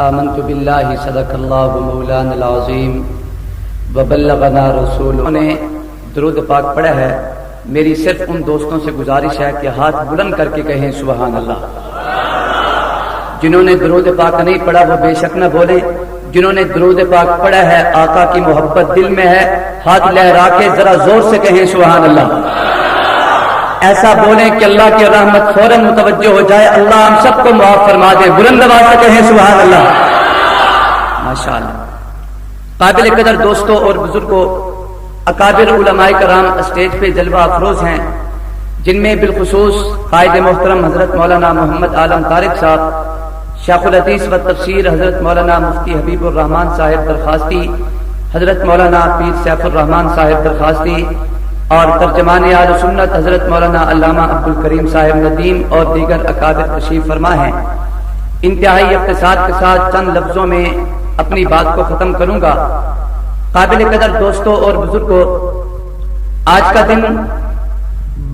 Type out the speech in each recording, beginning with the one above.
آمنت باللہ صدق اللہ مولانا العظیم وبلغنا رسول نے درود پاک پڑھا ہے. میری صرف ان دوستوں سے گزارش ہے کہ ہاتھ بلند کر کے کہیں سبحان اللہ. جنہوں نے درود پاک نہیں پڑھا وہ بے شک نہ بولے. جنہوں نے درود پاک پڑھا ہے آقا کی محبت دل میں ہے, ہاتھ لہرا کے ذرا زور سے کہیں سبحان اللہ. ایسا بولیں کہ اللہ کی رحمت فوراً متوجہ ہو جائے. اللہ ہم سب کو معاف فرما دے. بلند آواز سے کہیں سبحان اللہ. ماشاءاللہ. قابل قدر دوستوں اور بزرگوں, اکابر علماء کرام اسٹیج پہ جلوہ افروز ہیں, جن میں بالخصوص قائد محترم حضرت مولانا محمد عالم طارق صاحب, شیخ الحدیث و تفسیر حضرت مولانا مفتی حبیب الرحمان صاحب درخواستی, حضرت مولانا پیر سیف الرحمان صاحب درخواستی, اور ترجمان اہل سنت حضرت مولانا علامہ عبدالکریم صاحب ندیم اور دیگر اکابر تشریف فرما ہیں. انتہائی اختصار کے ساتھ چند لفظوں میں اپنی بات کو ختم کروں گا. قابل قدر دوستوں اور بزرگوں, آج کا دن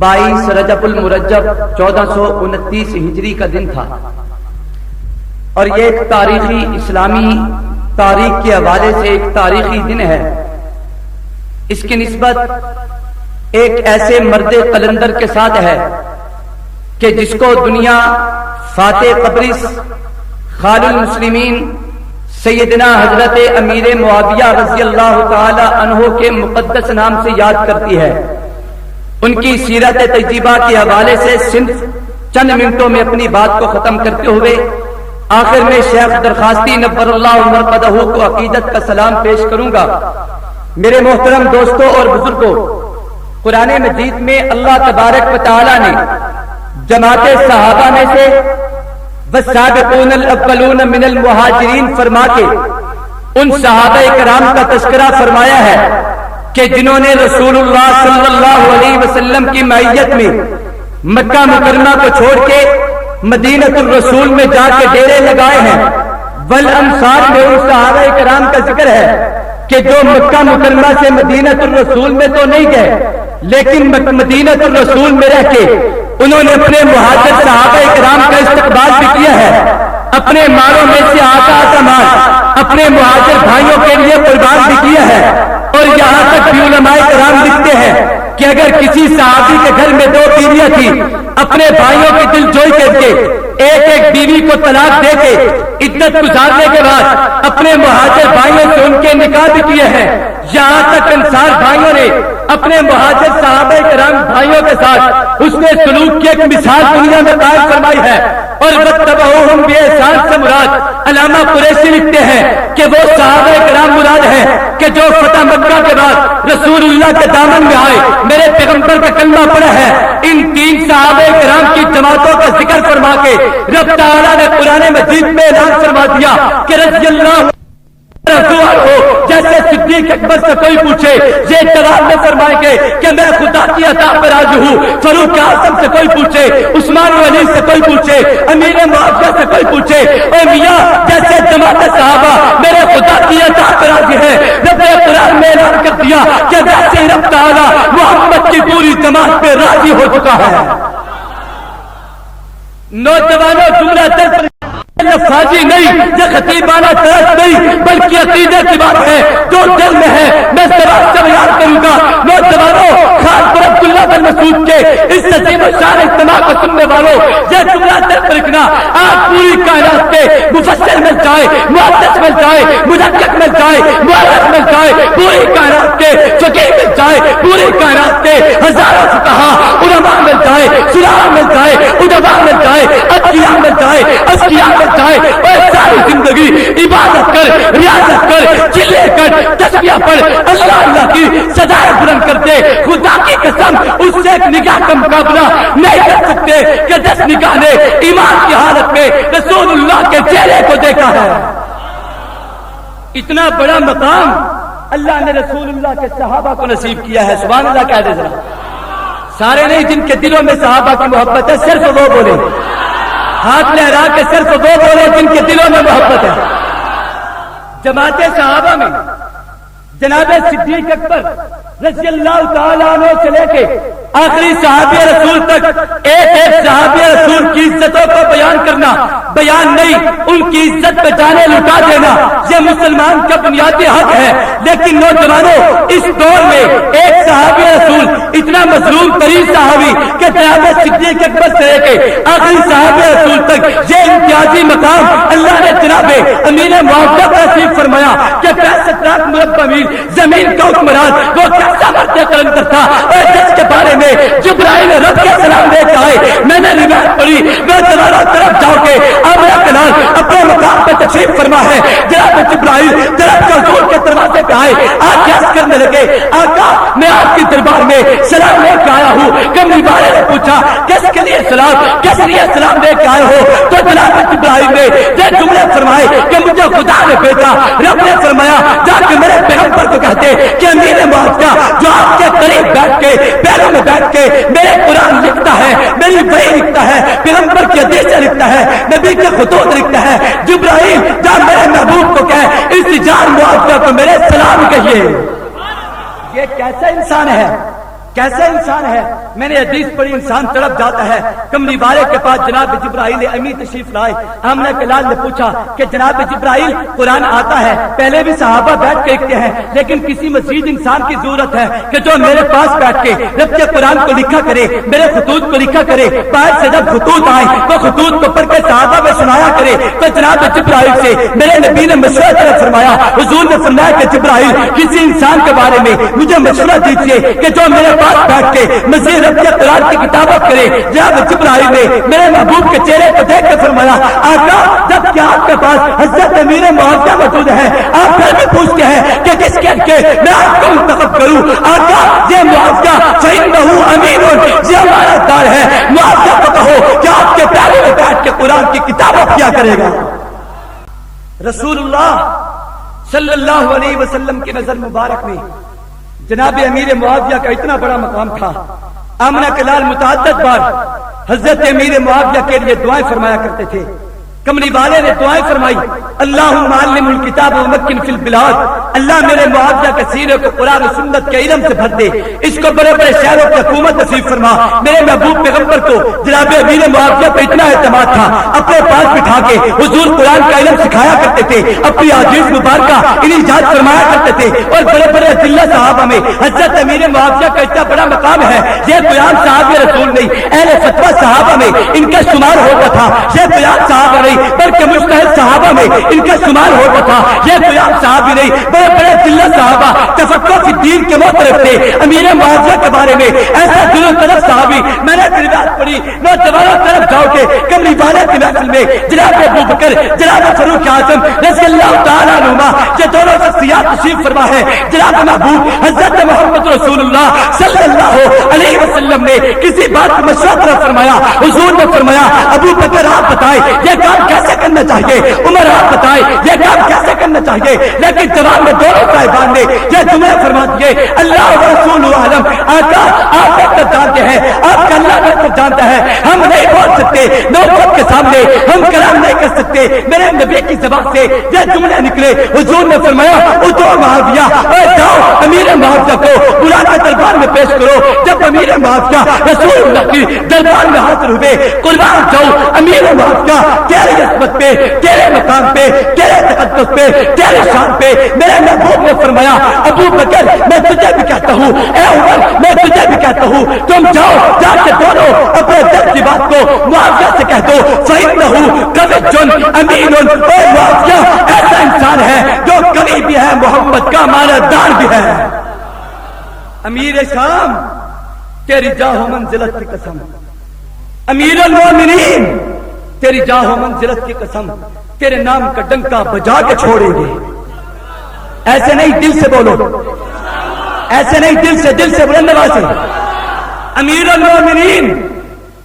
22 رجب المرجب 1429 ہجری کا دن تھا, اور یہ ایک تاریخی اسلامی تاریخ کے حوالے سے ایک تاریخی دن ہے. اس کی نسبت ایک ایسے مرد قلندر کے ساتھ ہے کہ جس کو دنیا فاتح قبرص خال المسلمین سیدنا حضرت امیر معاویہ رضی اللہ تعالی عنہ کے مقدس نام سے یاد کرتی ہے. ان کی سیرت تجربہ کے حوالے سے صرف چند منٹوں میں اپنی بات کو ختم کرتے ہوئے آخر میں شیخ درخواستی نبر اللہ مرقدہ کو عقیدت کا سلام پیش کروں گا. میرے محترم دوستوں اور بزرگوں, قرآن مجید میں اللہ تبارک و تعالی نے جماعت صحابہ میں سے والسابقون الاولون من المہاجرین فرما کے ان صحابہ کرام کا تذکرہ فرمایا ہے کہ جنہوں نے رسول اللہ صلی اللہ علیہ وسلم کی معیت میں مکہ مکرمہ کو چھوڑ کے مدینۃ الرسول میں جا کے ڈیرے لگائے ہیں. والانصار میں ان صحابہ کرام کا ذکر ہے کہ جو مکہ مکرمہ سے مدینۃ الرسول میں تو نہیں گئے, لیکن مدینۃ الرسول میں رہ کے انہوں نے اپنے مہاجر صحابہ کرام کا استقبال بھی کیا ہے. اپنے مالوں میں سے آدھا مال اپنے مہاجر بھائیوں کے لیے قربان بھی کیا ہے. اور یہاں تک بھی علماء کرام لکھتے ہیں کہ اگر کسی صحابی کے گھر میں 2 بیویاں تھیں, اپنے بھائیوں کی دل جوئی کر کے ایک بیوی کو طلاق دے کے عدت گزارنے کے بعد اپنے مہاجر بھائیوں سے ان کے نکاح بھی کیے ہیں. یہاں تک انصار بھائیوں نے اپنے مہاجر صحابہ کرام بھائیوں کے ساتھ اس نے سلوک کی ایک مثال دنیا میں قائم فرمائی ہے. اور واتبعوہم بإحسان سے مراد علامہ قریشی لکھتے ہیں کہ وہ صحابہ کرام مراد ہے کہ جو فتح مکہ کے بعد رسول اللہ کے دامن میں آئے, میرے پیغمبر کا کلمہ پڑھا ہے. ان 3 صحابہ کرام کی جماعتوں کا ذکر فرما کے رب تعالیٰ نے قرآن مجید میں اعلان فرما دیا کہ رضی اللہ ہو. جیسے صدیق اکبر سے کوئی پوچھے یہ جواب میں فرمائیں گے کہ میں خدا کی عطا پر راضی ہوں. فاروق اعظم سے کوئی پوچھے, عثمان غنی سے کوئی پوچھے, امیر معاویہ سے کوئی پوچھے, اے میاں جیسے جماعت صحابہ میرے خدا کی عطا پر راضی ہے. رب قرآن میں اعلان کر دیا کہ ویسے رب تعالیٰ محمد کی پوری جماعت پہ راضی ہو چکا ہے. نوجوانوں جملہ درد لفاظی نہیں, یہ خطیبانہ طرز نہیں, بلکہ عقیدے کی بات ہے جو دل میں ہے. میں سبق سے بیان کروں گا. نوجوانوں, خان پر عبداللہ بن مسعود کے اس عظیم الشان اجتماع کو سننے والوں, یہ جملہ دل پر رکھنا. آپ پوری کائنات کے مفسر مل جائے, محدث مل جائے, محقق مل جائے, مؤرخ مل جائے, پوری کائنات کے فقیہ مل جائے, پوری کائنات کے ہزاروں فقہا علماء مل جائے, سراہ مل جائے, ادبا مل جائے, اتقیاء مل جائے, اذکیاء مل جائے, اور ساری زندگی عبادت کر, ریاضت کر, چلے کر, تسبیح پڑھ, اللہ اللہ کی سزائے بلند کرتے. خدا کی قسم اس سے ایک نگاہ کا مقابلہ نہیں کر سکتے کہ 10 نگاہ نے ایمان کی حالت میں رسول اللہ کے چہرے کو دیکھا ہے. اتنا بڑا مقام اللہ نے رسول اللہ کے صحابہ کو نصیب کیا ہے. سبحان اللہ کہہ دے ذرا. سارے نہیں, جن کے دلوں میں صحابہ کی محبت ہے صرف وہ بولے. ہاتھ لہرا کے صرف وہ بولے جن کے دلوں میں محبت ہے. جماعت صحابہ میں جناب صدیق اکبر رضی اللہ تعالیٰ عنہ سے لے کے آخری صحابی رسول تک ایک ایک صحابی رسول کی عزتوں کو بیان کرنا بیان نہیں، ان کی عزت پہ جانے لٹا دینا یہ مسلمان کا بنیادی حق ہے۔ لیکن نوجوانوں، اس دور میں ایک صحابی رسول اتنا مظلوم ترین صحابی کہ جناب صدیق اکبر سے لے کے آخری صحابی رسول تک یہ امتیازی مقام اللہ نے جناب امیر معاویہ کا نصیب فرمایا کہ 65 لاکھ مربع میل زمین کا حکمران وہ کیسا مرتے قلندر تھا، اور جس کے بارے میں جبرائیل رب کے سلام لے کے آئے، میں نے روایت پڑھی، میں چاروں طرف جاؤ کے آمنہ کلال اپنے مقام پہ تشریف فرما ہے، جناب جبرائیل طرف کا حضور کے دروازے پہ آئے، آج یس کرنے لگے، آقا میں آپ کی دربار میں سلام لے کے آیا ہوں۔ کملی والے نے پوچھا کس کے لیے سلام، کس لیے سلام لے کے آئے ہو؟ تو جناب جبرائیل نے یہ جملے فرمائے کہ مجھے خدا نے بھیجا، رب نے فرمایا جا کے میرے پیغمبر کو کہتے کہ امیر معاویہ جو آپ کے قریب بیٹھ کے پیروں میں بیٹھ کے میرے قرآن لکھتا ہے، میری وحی لکھتا ہے، پیغمبر کی حدیثیں لکھتا ہے، نبی کے خطوط لکھتا ہے، جبرائیل جا میرے محبوب کو کہے اس جان معاویہ کو میرے سلام کہیے۔ یہ کیسا انسان ہے، کیسا انسان ہے؟ میں نے حدیث پڑھی، انسان تڑپ جاتا ہے۔ کملی والے کے پاس جناب جبرائیل امین تشریف لائے، آمنہ کے لال نے پوچھا کہ جناب جبرائیل قرآن آتا ہے، پہلے بھی صحابہ بیٹھ کے لکھتے ہیں، لیکن کسی مزید انسان کی ضرورت ہے کہ جو میرے پاس بیٹھ کے رب کے قرآن کو لکھا کرے، میرے خطوط کو لکھا کرے، باہر سے جب خطوط آئے تو خطوط کو پڑھ کے صحابہ میں سنایا کرے۔ تو جناب جبرائیل سے میرے نبی نے مشورہ فرمایا، حضور نے فرمایا کہ جبرائیل کسی انسان کے بارے میں مجھے مشورہ دیجیے کہ جو میرے پاس بیٹھ کے مزید رب کے قرآن کی کتابت کرے۔ جناب جبرائیل نے میرے محبوب کے چہرے کو دیکھ کے فرمایا، آقا جب کہ آپ کے پاس حضرت امیر معاویہ موجود ہے، آپ پھر بھی پوچھتے ہیں کہ کس کے میں آپ کو منتخب کروں؟ آقا یہ معاویہ فإنہ امین، یہ ہمارا دار ہے، معاویہ کو کہو کہ آپ کے پیروں میں بیٹھ کے قرآن کی کتابت کیا کرے گا۔ رسول اللہ صلی اللہ علیہ وسلم کی نظر مبارک میں جناب امیر معاویہ کا اتنا بڑا مقام تھا۔ آمنہ کے لال متعدد بار حضرت امیر معاویہ کے لیے دعائیں فرمایا کرتے تھے۔ کملی والے نے دعائیں فرمائی، اللہم علم الکتاب ومکن فی البلاد، اللہ میرے معاویہ کے سینے کو قرآن و سنت کے علم سے بھر دے، اس کو بڑے بڑے شہروں کی حکومت نصیب فرما۔ میرے محبوب پیغمبر کو جناب امیر معاویہ پہ اتنا اعتماد تھا، اپنے پاس بٹھا کے حضور قرآن کا علم سکھایا کرتے تھے، اپنی احادیث مبارکہ انجاز فرمایا کرتے تھے، اور بڑے بڑے عدلہ صحابہ میں حضرت امیر معاویہ کا اتنا بڑا مقام ہے، یہ قرآن صحابی رسول نہیں، اہل فتویٰ صحابہ میں ان کا شمار ہوتا تھا، یہ قرآن صحابہ نہیں بلکہ مجتہد صحابہ میں ان کا شمار ہوتا تھا، یہ قیام صحابی نہیں، بڑے بڑے دلہ صحابہ تفقہ فی الدین کے محترف تھے۔ امیر معاویہ کے بارے میں ایسا دلوں طرف صحابی میں نے روایت پڑھی، نوجوانوں طرف جاؤ کے کملی والے کی محفل میں جناب ابو بکر، جناب فاروق اعظم رضی اللہ تعالیٰ عنہما، یہ دونوں شخصیات تشریف فرما ہے۔ جناب محبوب حضرت محمد رسول اللہ صلی اللہ علیہ وسلم نے کسی بات کا مشورہ فرمایا، حضور نے فرمایا ابو بکر آپ بتائیں یہ کام کیسے کرنا چاہیے، عمر آپ بتائیں یہ کام کیسے کرنا چاہیے، لیکن جواب میں دونوں صاحبان نے یہ جملے فرما دیے، اللہ و رسول عالم، آقا آپ بہتر جانتے ہیں، آپ کا اللہ بہتر جانتا ہے، ہم نہیں بول سکتے نوبت کے سامنے، ہم کلام نہیں کر سکتے، میرے نبی کی زبان سے یہ جملے نکلے۔ حضور نے فرمایا اتو معاویہ، جاؤ امیر معاویہ کو بلا کے دربار میں پیش کرو۔ جب امیر معاویہ رسول اللہ کی دربار میں حاضر ہوئے، قربان جاؤ امیر معاویہ تیری عصمت پہ، تیرے مقام پہ، تیرے تقدس پہ، تیرے شان پہ، میرے محبوب نے فرمایا ابو بکر میں تجھے بھی کہتا ہوں، اے عمر میں تجھے بھی کہتا ہوں، تم جاؤ جا کے دونوں اپنے دل کی بات کو معاویہ سے کہہ دو، فإنہ قوی امین، اے معاویہ ایسا انسان ہے جو قوی بھی ہے، محمد کا ماندار بھی ہے۔ امیر شام تیری جاہ و منزلت کی قسم، امیر المومنین تیری جاہ و منزلت کی قسم، تیرے نام کا ڈنکا بجا کے چھوڑیں گے۔ ایسے نہیں دل سے بولو، ایسے نہیں دل سے بلند آواز سے، امیر المومنین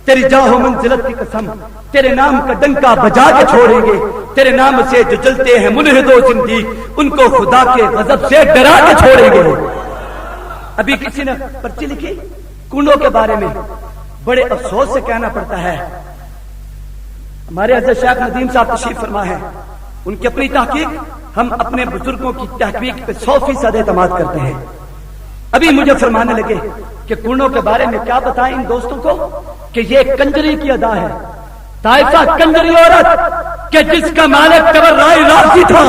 تیری جاہ و منزلت کی قسم، تیرے نام کا ڈنکا بجا کے چھوڑیں گے، تیرے نام سے جو جلتے ہیں ملحد و زندیق ان کو خدا کے غضب سے ڈرا کے چھوڑیں گے۔ ابھی کسی نے پرچی لکھی کنڈوں کے بارے میں، بڑے افسوس سے کہنا پڑتا ہے، ہمارے حضرت شیخ ندیم صاحب تشریف فرما ہے، ان کی اپنی تحقیق، ہم اپنے بزرگوں کی تحقیق پہ 100% اعتماد کرتے ہیں، ابھی مجھے فرمانے لگے کہ کنڈوں کے بارے میں کیا بتائیں ان دوستوں کو کہ یہ کنجری کی ادا ہے، طائفہ کنجری عورت کہ جس کا مالک تبرعی راضی تھا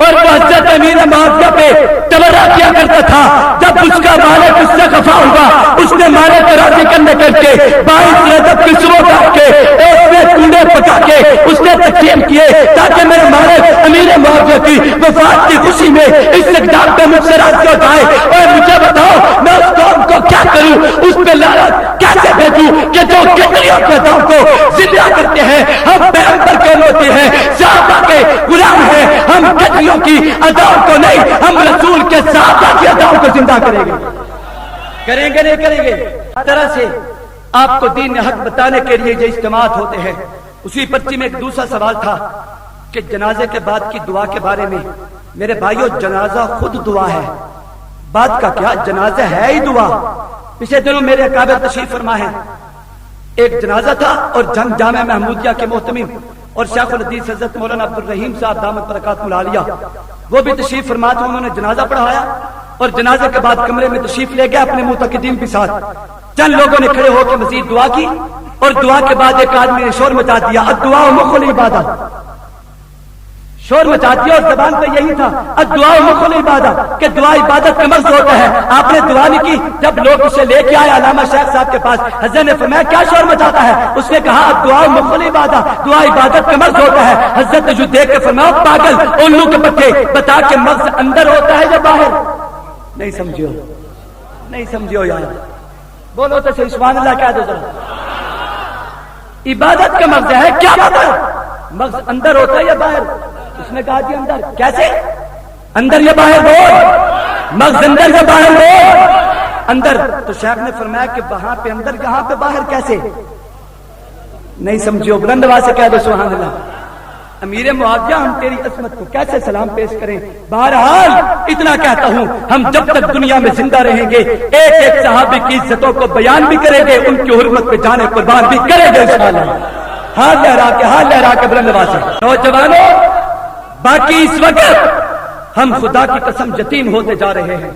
اور وہ حضرت امیر معاویہ پہ تبرع کیا کرتا تھا، جب اس کا مالک اس سے خفا ہوا اس نے مالک کو راضی کرنے کر کے 22 رجب کی صبح کاٹ کے ایک میں کنڈے پکا کے اس نے تقسیم کیے تاکہ میرے مالک امیر معاویہ کی وفات کی خوشی میں اس اقدام پہ مجھ سے راضی ہو جائے۔ اور مجھے بتاؤ میں اس قوم کو کیا کروں، اس پہ لعنت کیسے بھیجوں کہ جو کنجریوں کے اداؤں کو زندہ کرتے ہیں؟ ہم پیغمبر کے ہوتے ہیں، صحابہ کے غلام ہیں، ہم کنجریوں کی اداؤں کو نہیں، ہم رسول کے صحابہ کی اداؤں کو زندہ کریں گے۔ کریں گے نہیں کریں گے؟ اس طرح سے آپ کو دین حق بتانے کے لیے جو اجتماعات ہوتے ہیں، اسی پرچی میں ایک دوسرا سوال تھا کہ جنازے کے بعد کی دعا کے بارے میں۔ میرے بھائیو جنازہ خود دعا ہے، بات کا کیا، جنازہ ہے ہی دعا۔ پچھلے دنوں میرے اکابر تشریف فرما ہے، ایک جنازہ تھا اور جنگ جامع محمودیہ کے محتمم اور شیخ الحدیث حضرت مولانا عبد الرحیم صاحب دامت برکاتہ العالیہ وہ بھی تشریف فرما تھے، انہوں نے جنازہ پڑھایا اور جنازے کے بعد کمرے میں تشریف لے گئے اپنے معتقدین کے ساتھ۔ چند لوگوں نے کھڑے ہو کے مزید دعا کی اور دعا کے بعد ایک آدمی نے شور مچا دیا، الدعاء مخ العبادہ، شور مچا دیا اور زبان پہ یہی تھا الدعاء مخ العبادہ کہ دعا عبادت کا مرض ہوتا ہے۔ آپ نے دعا نہیں کی، جب لوگ اسے لے کے آئے علامہ شیخ صاحب کے پاس، حضرت نے فرمایا کیا شور مچاتا ہے؟ اس نے کہا الدعاء مخ العبادہ، دعا عبادت کا مرض ہوتا ہے۔ حضرت نے جو دیکھ کے فرمایا پاگل الو کے پٹھے، بتا کہ مرض اندر ہوتا ہے یا باہر؟ نہیں سمجھو، نہیں سمجھو یار، بولو تو صحیح سبحان اللہ کہہ دو ذرا۔ عبادت کا مرض ہے، کیا بات ہے؟ مرض اندر ہوتا ہے یا باہر؟ اس نے کہا جی اندر۔ کیسے اندر یا باہر؟ بول، مغز اندر یا باہر؟ بول اندر۔ تو شیخ نے فرمایا کہ وہاں پہ اندر، یہاں پہ باہر، کیسے؟ نہیں سمجھو، بلند آواز سے کہہ دو سبحان اللہ۔ امیر معاویہ ہم تیری عظمت کو کیسے سلام پیش کریں؟ بہرحال اتنا کہتا ہوں، ہم جب تک دنیا میں زندہ رہیں گے ایک ایک صحابی کی عزتوں کو بیان بھی کریں گے، ان کی حرمت پہ جانے قربان بھی کریں گے انشاءاللہ۔ ہاتھ لہرا کے بلند آواز سے نوجوانوں، باقی اس وقت ہم خدا کی قسم یتیم ہوتے جا رہے ہیں،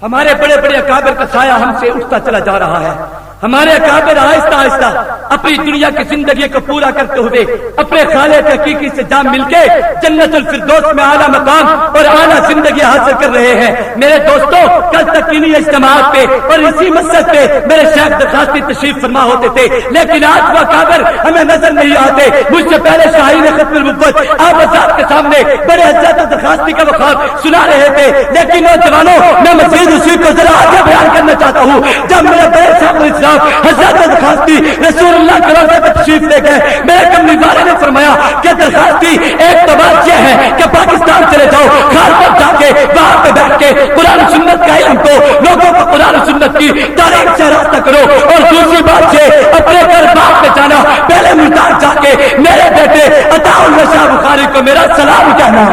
ہمارے بڑے بڑے اکابر کا سایہ ہم سے اٹھتا چلا جا رہا ہے۔ ہمارے اکابر آہستہ آہستہ اپنی دنیا کی زندگی کو پورا کرتے ہوئے اپنے خالق حقیقی سے جام مل کے جنت الفردوس میں اعلیٰ مقام اور اعلیٰ زندگی حاصل کر رہے ہیں۔ میرے دوستوں، کل تک انہی اجتماعات پہ اور اسی مسجد پہ میرے شیخ درخواستی تشریف فرما ہوتے تھے، لیکن آج وہ اکابر ہمیں نظر نہیں آتے۔ مجھ سے پہلے شاہین ختم النبوت آپ حضرات کے سامنے بڑے حضرت درخواستی کا وقار سنا رہے تھے، لیکن نوجوانوں میں مزید اسی کو ذرا آگے بیان کرنا چاہتا ہوں۔ جب میرے بڑے شیخ الاسلام حضرت درخواستی رسول اللہ کے روضے پہ تشریف لے گئے، میرے کملی والے نے فرمایا کہ درخواستی ایک تو بات یہ ہے کہ پاکستان چلے جاؤ، گھر پر جا کے وہاں پہ بیٹھ کے قرآن و سنت کا علم کو لوگوں کو قرآن و سنت کی تاریخ سے راستہ کرو، اور دوسری بات یہ اپنے گھر باپ پہ جانا، پہلے ملتان جا کے میرے بیٹے عطا اللہ شاہ بخاری کو میرا سلام کہنا۔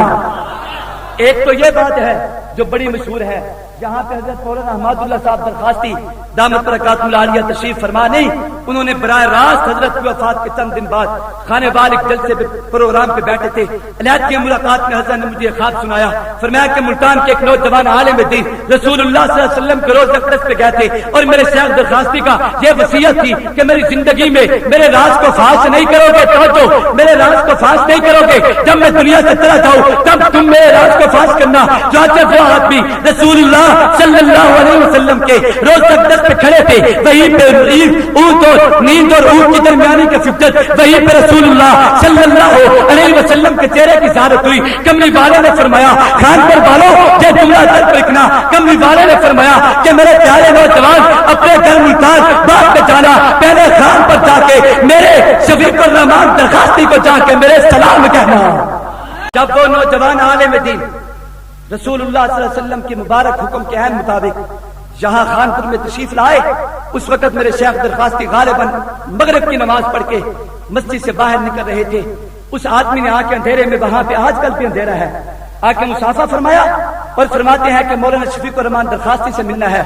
ایک تو یہ بات ہے جو بڑی مشہور ہے، جہاں پہ حضرت مولانا احمد اللہ صاحب درخواستی دامت برکاتہ العالیہ تشریف فرما نہیں، انہوں نے براہ راست حضرت کی وفات کے چند دن بعد خانے والک جلسے پروگرام پہ بیٹھے تھے۔ علیحدگی ملاقات میں حضرت نے مجھے ایک خواب سنایا، فرمایا کہ ملتان کے ایک نوجوان عالم دین رسول اللہ صلی اللہ علیہ وسلم کے روز اقدس پہ گئے تھے، اور میرے شیخ درخواستی کا یہ وصیت تھی کہ میری زندگی میں میرے راز کو فاش نہیں کرو گے، توجہ، میرے راز کو فاش نہیں کرو گے، جب میں دنیا سے چلا جاؤں تب تم میرے راز کو فاش کرنا۔ جو وہ آدمی رسول اللہ صلی اللہ علیہ وسلم کے روز اقدس پہ کھڑے تھے، وہیں پہ اونٹ اور نیند اور اونٹ کی درمیانی کا فطرت، وہیں پہ رسول اللہ صلی اللہ علیہ وسلم کے چہرے کی زیارت ہوئی۔ کملی والے نے فرمایا خان پر بالو یہ جملہ درد لکھنا۔ کملی والے نے فرمایا کہ میرے پیارے نوجوان اپنے گھر ملتان باپ پہ جانا، پہلے خان پر جا کے میرے شفیق الرحمان درخواستی کو جا کے میرے سلام کہنا۔ جب وہ نوجوان عالم دین رسول اللہ صلی اللہ علیہ وسلم کے مبارک حکم کے عین مطابق یہاں خانپور میں تشریف لائے، اس وقت میرے شیخ درخواستی غالباً مغرب کی نماز پڑھ کے مسجد سے باہر نکل رہے تھے۔ اس آدمی نے آ کے اندھیرے میں، وہاں پہ آج کل بھی اندھیرا ہے، آ کے مصافحہ فرمایا اور فرماتے ہیں کہ مولانا شفیق الرحمان درخواستی سے ملنا ہے۔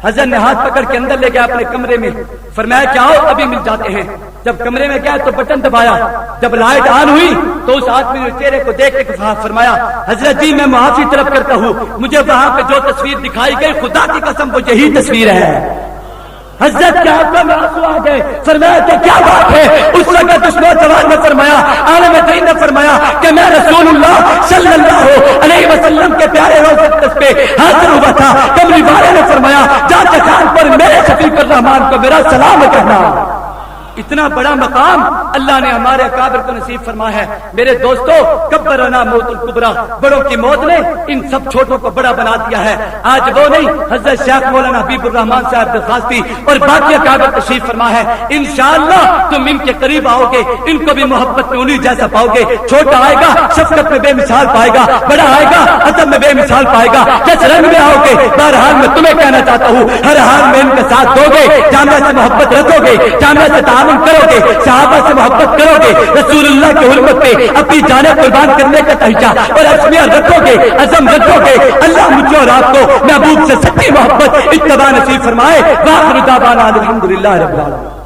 حضرت نے ہاتھ پکڑ کے اندر لے گیا اپنے کمرے میں، فرمایا کہ آؤ ابھی مل جاتے ہیں۔ جب کمرے میں گیا تو بٹن دبایا، جب لائٹ آن ہوئی تو اس آدمی نے چہرے کو دیکھ کے فرمایا حضرت جی میں معافی طلب کرتا ہوں، مجھے وہاں پہ جو تصویر دکھائی گئی خدا کی قسم وہ یہی تصویر ہے۔ حضرت کے آنکھوں میں آنسو آ گئے، فرمایا کہ کیا بات ہے؟ اس وقت اس نوجوان نے فرمایا، عالم دین نے فرمایا کہ میں رسول اللہ صلی اللہ علیہ وسلم کے پیارے روضے اقدس پہ حاضر ہوا تھا، کملی والے نے فرمایا جا چکان پر میرے شفیق الرحمان کو میرا سلام کہنا۔ اتنا بڑا مقام اللہ نے ہمارے اکابر کو نصیب فرمایا ہے۔ میرے دوستو کبرنا موت الکبریٰ، بڑوں کی موت نے ان سب چھوٹوں کو بڑا بنا دیا ہے۔ آج وہ نہیں، حضرت شیخ مولانا حبیب الرحمان صاحب درخواستی اور باقی اکابر تشریف فرما ہے۔ انشاءاللہ تم ان کے قریب آؤ گے، ان کو بھی محبت میں انہی جیسا پاؤ گے۔ چھوٹا آئے گا شفقت میں بے مثال پائے گا، بڑا آئے گا ادب میں بے مثال پائے گا۔ کس رنگ میں آؤ گے؟ بہرحال میں تمہیں کہنا چاہتا ہوں ہر حال میں ان کے ساتھ دو گے، جامعہ سے محبت رکھو گے، جامعہ سے تعامل کرو گے، صحابہ سے محبت کرو گے، رسول اللہ کی حرمت پہ اپنی جانیں قربان کرنے کا تہجہ اور عزمیہ رکھو گے، عزم رکھو گے۔ اللہ مجھے اور آپ کو محبوب سے سچی محبت اتباع نصیب فرمائے۔ وآخر دعوانا الحمدللہ رب العالمین۔